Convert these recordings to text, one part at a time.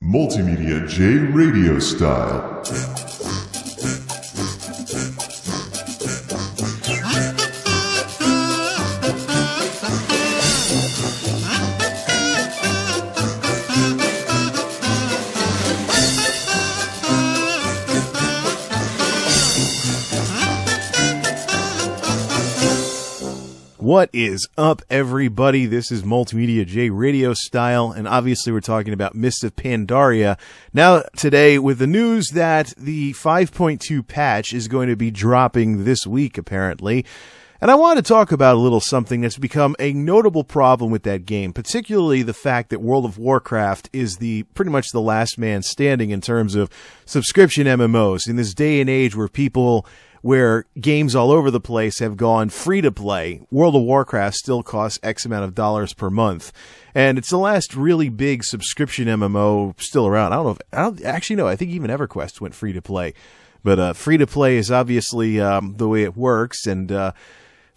MultimediaJay radio style. What is up, everybody? This is MultimediaJay radio style, and obviously we're talking about Mists of Pandaria. Now, today, with the news that the 5.2 patch is going to be dropping this week, apparently. And I want to talk about a little something that's become a notable problem with that game, particularly the fact that World of Warcraft is pretty much the last man standing in terms of subscription MMOs. In this day and age where games all over the place have gone free to play, World of Warcraft still costs X amount of dollars per month. And it's the last really big subscription MMO still around. I think even EverQuest went free to play. But free to play is obviously the way it works, and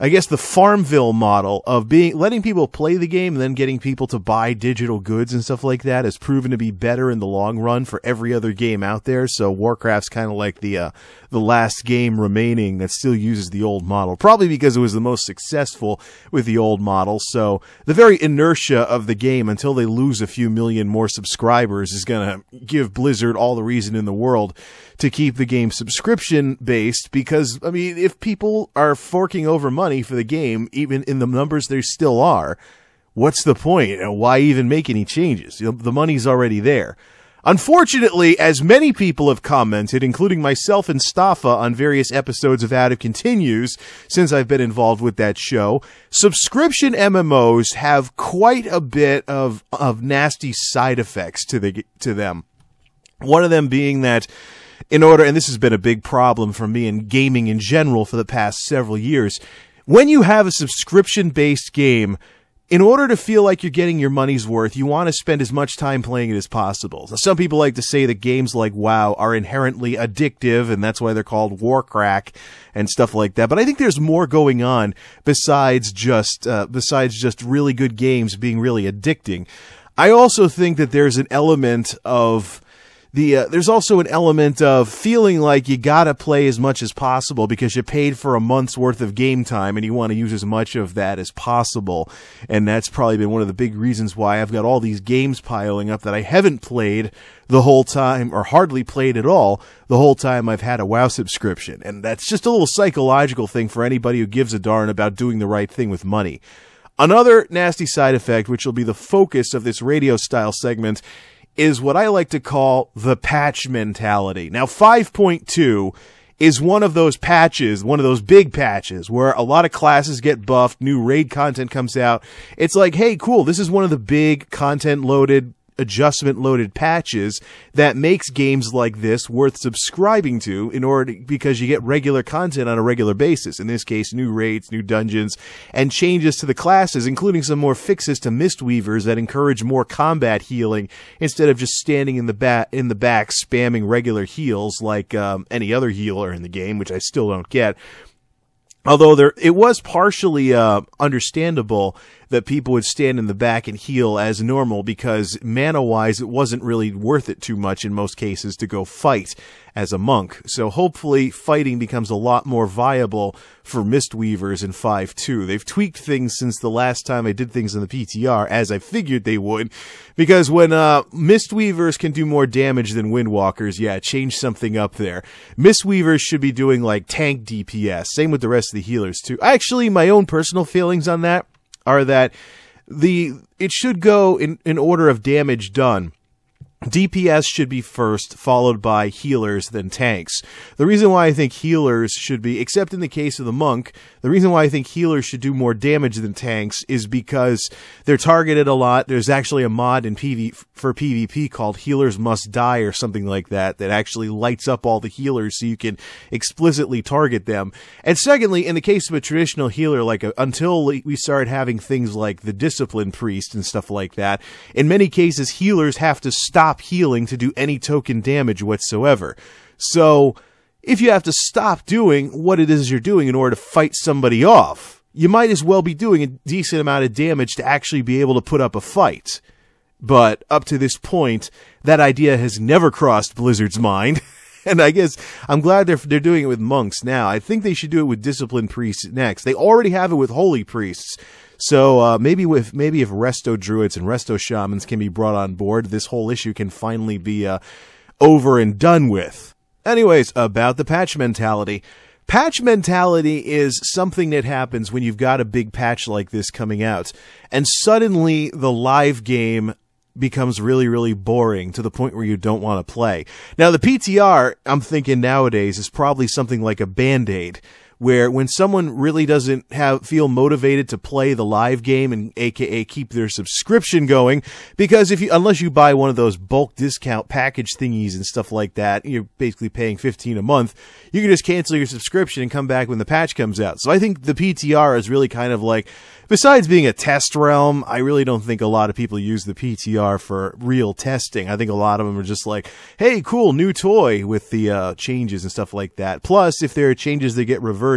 I guess the Farmville model of letting people play the game and then getting people to buy digital goods and stuff like that has proven to be better in the long run for every other game out there. So Warcraft's kind of like the last game remaining that still uses the old model, probably because it was the most successful with the old model. So the very inertia of the game until they lose a few million more subscribers is going to give Blizzard all the reason in the world to keep the game subscription-based, because, I mean, if people are forking over money for the game, even in the numbers there still are, what's the point? And why even make any changes? The money's already there. Unfortunately, as many people have commented, including myself and Staffa on various episodes of Out of Continues, since I've been involved with that show, subscription MMOs have quite a bit of nasty side effects to them. One of them being that, and this has been a big problem for me in gaming in general for the past several years, when you have a subscription-based game, in order to feel like you're getting your money's worth, you want to spend as much time playing it as possible. Now, some people like to say that games like WoW are inherently addictive, and that's why they're called Warcraft and stuff like that. But I think there's more going on besides just really good games being really addicting. I also think that there's an element of there's also an element of feeling like you gotta play as much as possible because you paid for a month's worth of game time and you want to use as much of that as possible. And that's probably been one of the big reasons why I've got all these games piling up that I haven't played the whole time, or hardly played at all the whole time I've had a WoW subscription. And that's just a little psychological thing for anybody who gives a darn about doing the right thing with money. Another nasty side effect, which will be the focus of this radio style segment, is what I like to call the patch mentality. Now, 5.2 is one of those patches, one of those big patches, where a lot of classes get buffed, new raid content comes out. It's like, hey, cool, this is one of the big content-loaded, adjustment-loaded patches that makes games like this worth subscribing to because you get regular content on a regular basis. In this case, new raids, new dungeons, and changes to the classes, including some more fixes to Mistweavers that encourage more combat healing instead of just standing in the back spamming regular heals like any other healer in the game, which I still don't get. Although it was partially understandable that people would stand in the back and heal as normal, because mana-wise it wasn't really worth it too much in most cases to go fight as a monk. So hopefully fighting becomes a lot more viable for Mistweavers in 5.2. They've tweaked things since the last time I did things in the PTR, as I figured they would, because when Mistweavers can do more damage than Windwalkers, yeah, change something up there. Mistweavers should be doing like tank DPS, same with the rest of the healers too. Actually, my own personal feelings on that are that it should go in order of damage done. DPS should be first, followed by healers, then tanks. The reason why I think healers should be, except in the case of the monk, the reason why I think healers should do more damage than tanks is because they're targeted a lot. There's actually a mod for PvP called Healers Must Die or something like that actually lights up all the healers so you can explicitly target them. And secondly, in the case of a traditional healer, until we started having things like the Discipline Priest and stuff like that, in many cases healers have to stop healing to do any token damage whatsoever. So if you have to stop doing what it is you're doing in order to fight somebody off, you might as well be doing a decent amount of damage to actually be able to put up a fight. But up to this point, that idea has never crossed Blizzard's mind. And I guess I'm glad they're doing it with monks now. I think they should do it with disciplined priests next. They already have it with holy priests. So maybe if resto druids and resto shamans can be brought on board, this whole issue can finally be over and done with. Anyways, about the patch mentality. Patch mentality is something that happens when you've got a big patch like this coming out, and suddenly the live game becomes really, really boring to the point where you don't want to play. Now, the PTR, I'm thinking nowadays, is probably something like a Band-Aid, where when someone really doesn't feel motivated to play the live game and aka keep their subscription going, because unless you buy one of those bulk discount package thingies and stuff like that, you're basically paying $15 a month, you can just cancel your subscription and come back when the patch comes out. So I think the PTR is really kind of like, besides being a test realm, I really don't think a lot of people use the PTR for real testing. I think a lot of them are just like, hey, cool, new toy with the changes and stuff like that. Plus, if there are changes that get reverted,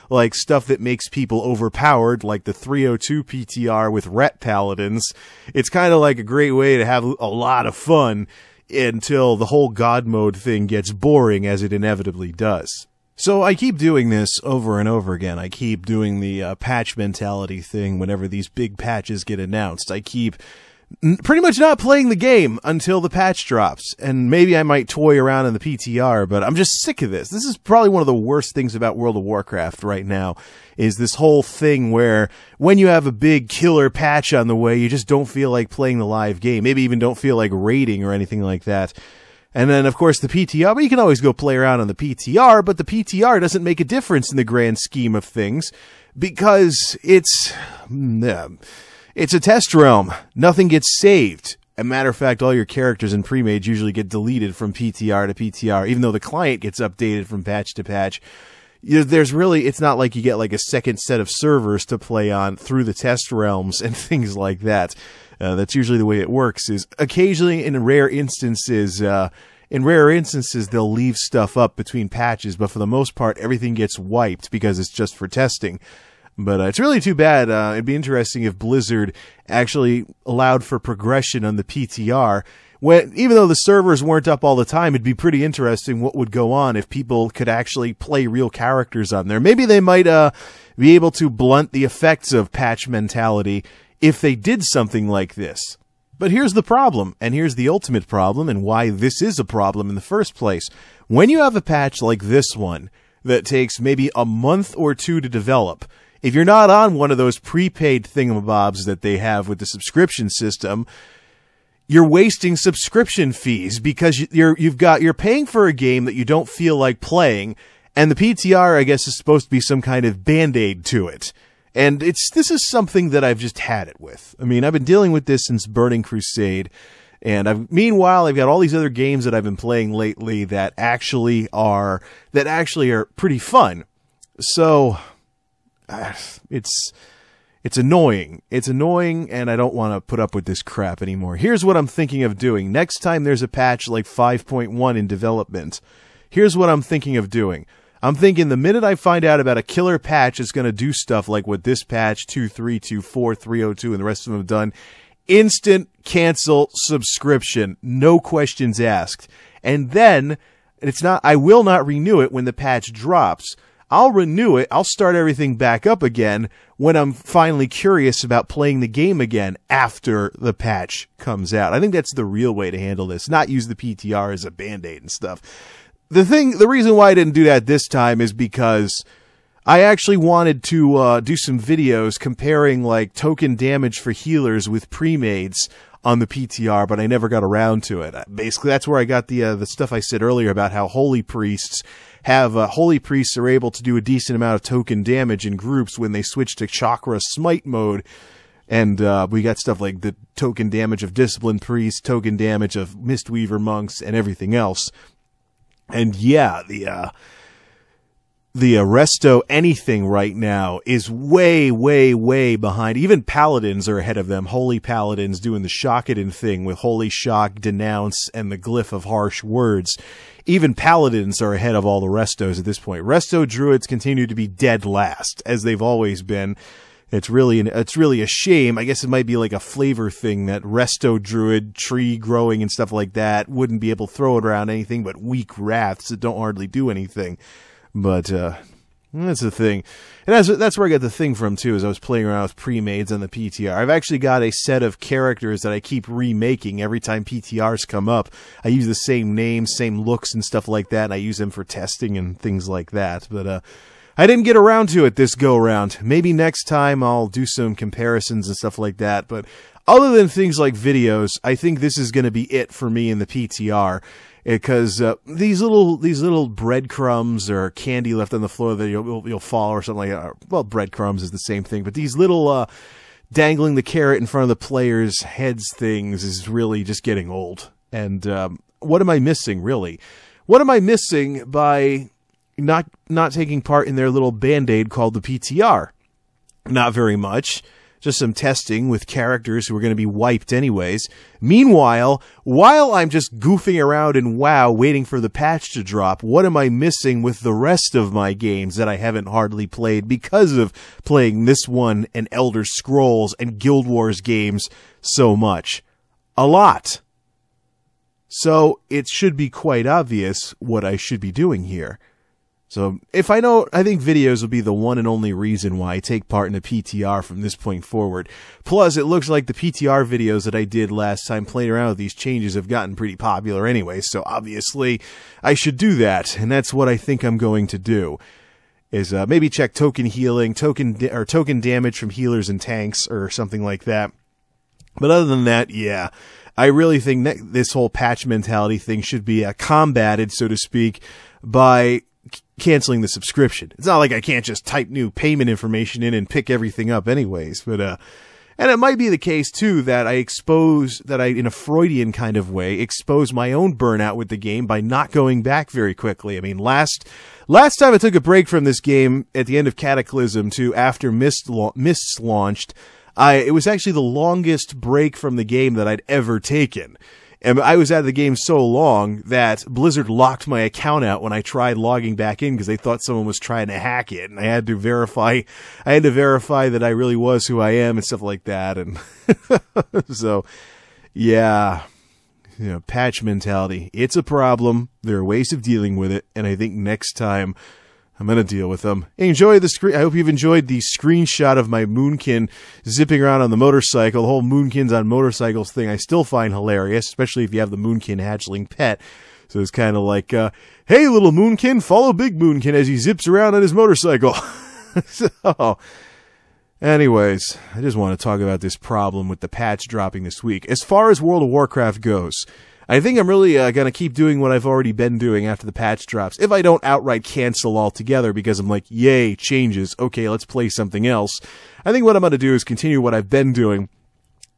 like stuff that makes people overpowered, like the 302 PTR with Ret Paladins, it's kind of like a great way to have a lot of fun until the whole God mode thing gets boring, as it inevitably does. So I keep doing this over and over again. I keep doing the patch mentality thing whenever these big patches get announced. I keep pretty much not playing the game until the patch drops. And maybe I might toy around in the PTR, but I'm just sick of this. This is probably one of the worst things about World of Warcraft right now, is this whole thing where when you have a big killer patch on the way, you just don't feel like playing the live game. Maybe even don't feel like raiding or anything like that. And then, of course, the PTR, but you can always go play around on the PTR, but the PTR doesn't make a difference in the grand scheme of things, because it's a test realm. Nothing gets saved. As a matter of fact, all your characters in pre-made usually get deleted from PTR to PTR, even though the client gets updated from patch to patch. It's not like you get like a second set of servers to play on through the test realms and things like that. That's usually the way it works. Is occasionally, in rare instances, they'll leave stuff up between patches, but for the most part, everything gets wiped because it's just for testing. But it's really too bad. It'd be interesting if Blizzard actually allowed for progression on the PTR. Even though the servers weren't up all the time, it'd be pretty interesting what would go on if people could actually play real characters on there. Maybe they might be able to blunt the effects of patch mentality if they did something like this. But here's the problem, and here's the ultimate problem, and why this is a problem in the first place. When you have a patch like this one that takes maybe a month or two to develop, if you're not on one of those prepaid thingamabobs that they have with the subscription system, you're wasting subscription fees because you're paying for a game that you don't feel like playing, and the PTR, I guess, is supposed to be some kind of Band-Aid to it. And this is something that I've just had it with. I mean, I've been dealing with this since Burning Crusade, and meanwhile, I've got all these other games that I've been playing lately that actually are pretty fun. So it's annoying. It's annoying, and I don't want to put up with this crap anymore. Here's what I'm thinking of doing. Next time there's a patch like 5.1 in development, here's what I'm thinking of doing. I'm thinking the minute I find out about a killer patch that's going to do stuff like what this patch, 2.3, 2.4, 3.02, and the rest of them have done, instant cancel subscription. No questions asked. And then, I will not renew it when the patch drops. I'll renew it. I'll start everything back up again when I'm finally curious about playing the game again after the patch comes out. I think that's the real way to handle this, not use the PTR as a Band-Aid and stuff. The reason why I didn't do that this time is because I actually wanted to do some videos comparing like token damage for healers with pre-mades on the PTR, but I never got around to it. Basically, that's where I got the stuff I said earlier about how holy priests are able to do a decent amount of token damage in groups when they switch to chakra smite mode. And we got stuff like the token damage of disciplined priests, token damage of Mistweaver monks, and everything else. And yeah, the Resto anything right now is way, way, way behind. Even Paladins are ahead of them. Holy Paladins doing the Shockedin thing with Holy Shock, Denounce, and the Glyph of Harsh Words. Even Paladins are ahead of all the Restos at this point. Resto Druids continue to be dead last, as they've always been. It's really a shame. I guess it might be like a flavor thing that Resto Druid, tree growing and stuff like that, wouldn't be able to throw it around anything but weak wraths that don't hardly do anything. But that's the thing. And that's where I got the thing from, too, as I was playing around with pre-mades on the PTR. I've actually got a set of characters that I keep remaking every time PTRs come up. I use the same names, same looks and stuff like that, and I use them for testing and things like that. But I didn't get around to it this go-round. Maybe next time I'll do some comparisons and stuff like that. But other than things like videos, I think this is going to be it for me in the PTR. Because these little breadcrumbs or candy left on the floor that you'll fall or something like that. Well, breadcrumbs is the same thing. But these little dangling the carrot in front of the players' heads things is really just getting old. And what am I missing, really? What am I missing by not taking part in their little band-aid called the PTR? Not very much. Just some testing with characters who are going to be wiped anyways. Meanwhile, while I'm just goofing around in WoW waiting for the patch to drop, what am I missing with the rest of my games that I haven't hardly played because of playing this one and Elder Scrolls and Guild Wars games so much? A lot. So it should be quite obvious what I should be doing here. So I think videos will be the one and only reason why I take part in the PTR from this point forward. Plus, it looks like the PTR videos that I did last time playing around with these changes have gotten pretty popular anyway, so obviously I should do that, and that's what I think I'm going to do. Is maybe check token healing, token damage from healers and tanks or something like that. But other than that, yeah, I really think this whole patch mentality thing should be combated, so to speak, by canceling the subscription. It's not like I can't just type new payment information in and pick everything up anyways, but and it might be the case too that I in a Freudian kind of way expose my own burnout with the game by not going back very quickly. I mean, last time I took a break from this game at the end of Cataclysm to after Mists launched, it was actually the longest break from the game that I'd ever taken. And I was out of the game so long that Blizzard locked my account out when I tried logging back in because they thought someone was trying to hack it. And I had to verify that I really was who I am and stuff like that. And so, yeah, patch mentality. It's a problem. There are ways of dealing with it. And I think next time I'm going to deal with them. Enjoy the screen. I hope you've enjoyed the screenshot of my Moonkin zipping around on the motorcycle. The whole Moonkins on motorcycles thing I still find hilarious, especially if you have the Moonkin hatchling pet. So it's kind of like, hey, little Moonkin, follow Big Moonkin as he zips around on his motorcycle. So, anyways, I just want to talk about this problem with the patch dropping this week. As far as World of Warcraft goes, I think I'm really going to keep doing what I've already been doing after the patch drops. If I don't outright cancel altogether because I'm like, yay, changes, okay, let's play something else. I think what I'm going to do is continue what I've been doing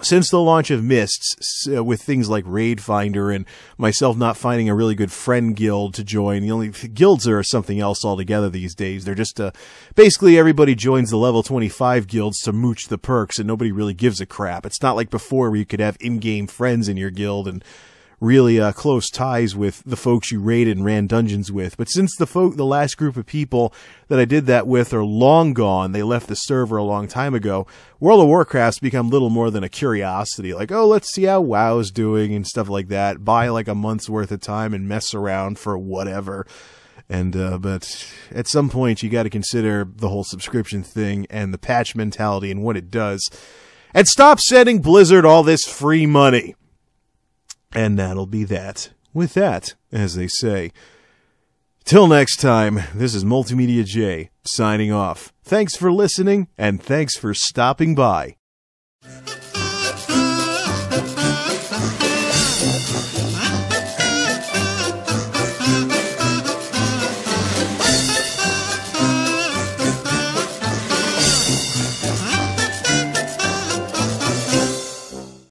since the launch of Mists, with things like Raid Finder and myself not finding a really good friend guild to join. The only guilds are something else altogether these days. They're just basically everybody joins the level 25 guilds to mooch the perks, and nobody really gives a crap. It's not like before where you could have in-game friends in your guild and really close ties with the folks you raided and ran dungeons with. But since the last group of people that I did that with are long gone, they left the server a long time ago, World of Warcraft's become little more than a curiosity. Like, oh, let's see how WoW's doing and stuff like that. Buy like a month's worth of time and mess around for whatever. And but at some point you got to consider the whole subscription thing and the patch mentality and what it does. And stop sending Blizzard all this free money. And that'll be that. With that, as they say. Till next time, this is MultimediaJay signing off. Thanks for listening, and thanks for stopping by.